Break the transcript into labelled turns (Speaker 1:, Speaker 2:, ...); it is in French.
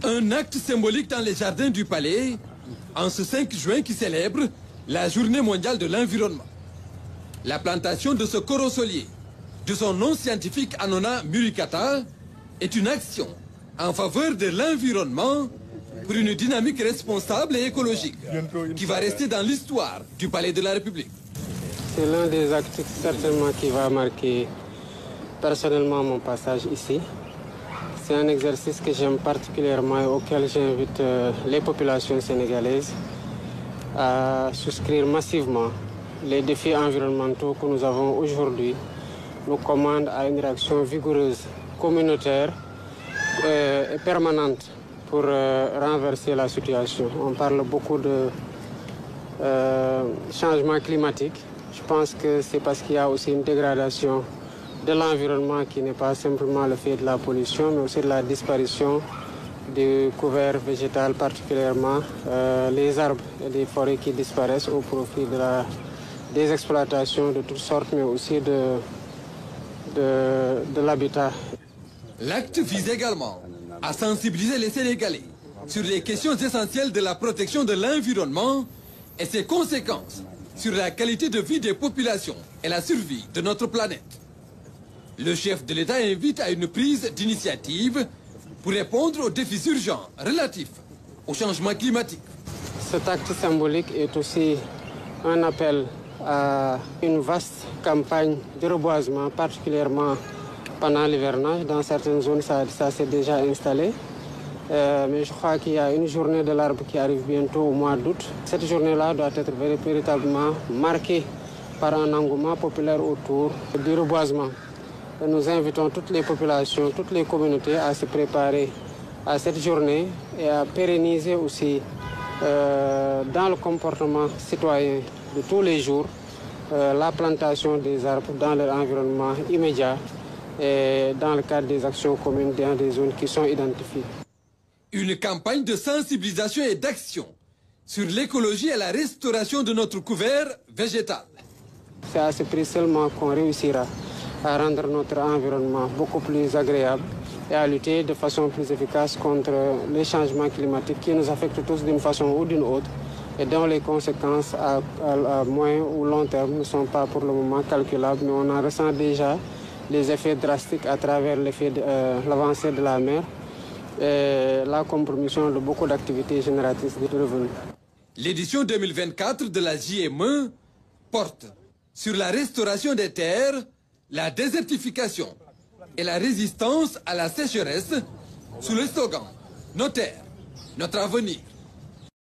Speaker 1: Un acte symbolique dans les jardins du palais, en ce 5 juin qui célèbre la journée mondiale de l'environnement. La plantation de ce corosolier, de son nom scientifique Annona muricata, est une action en faveur de l'environnement pour une dynamique responsable et écologique qui va rester dans l'histoire du Palais de la République.
Speaker 2: C'est l'un des actes certainement qui va marquer personnellement mon passage ici. C'est un exercice que j'aime particulièrement et auquel j'invite les populations sénégalaises à souscrire massivement. Les défis environnementaux que nous avons aujourd'hui nous commandent à une réaction vigoureuse, communautaire et permanente pour renverser la situation. On parle beaucoup de changement climatique. Je pense que c'est parce qu'il y a aussi une dégradation de l'environnement qui n'est pas simplement le fait de la pollution, mais aussi de la disparition du couvert végétal, particulièrement les arbres et les forêts qui disparaissent au profit des exploitations de toutes sortes, mais aussi de l'habitat.
Speaker 1: L'acte vise également à sensibiliser les Sénégalais sur les questions essentielles de la protection de l'environnement et ses conséquences sur la qualité de vie des populations et la survie de notre planète. Le chef de l'État invite à une prise d'initiative pour répondre aux défis urgents relatifs au changement climatique.
Speaker 2: Cet acte symbolique est aussi un appel à une vaste campagne de reboisement, particulièrement pendant l'hivernage. Dans certaines zones, ça s'est déjà installé. Mais je crois qu'il y a une journée de l'arbre qui arrive bientôt au mois d'août. Cette journée-là doit être véritablement marquée par un engouement populaire autour du reboisement. Et nous invitons toutes les populations, toutes les communautés à se préparer à cette journée et à pérenniser aussi dans le comportement citoyen de tous les jours la plantation des arbres dans leur environnement immédiat et dans le cadre des actions communes dans des zones qui sont identifiées.
Speaker 1: Une campagne de sensibilisation et d'action sur l'écologie et la restauration de notre couvert végétal.
Speaker 2: C'est à ce prix seulement qu'on réussira à rendre notre environnement beaucoup plus agréable et à lutter de façon plus efficace contre les changements climatiques qui nous affectent tous d'une façon ou d'une autre et dont les conséquences à moyen ou long terme ne sont pas pour le moment calculables, mais on en ressent déjà les effets drastiques à travers l'avancée de la mer et la compromission de beaucoup d'activités génératrices de revenus.
Speaker 1: L'édition 2024 de la JME porte sur la restauration des terres, la désertification et la résistance à la sécheresse sous le slogan « Nos terres, notre avenir ».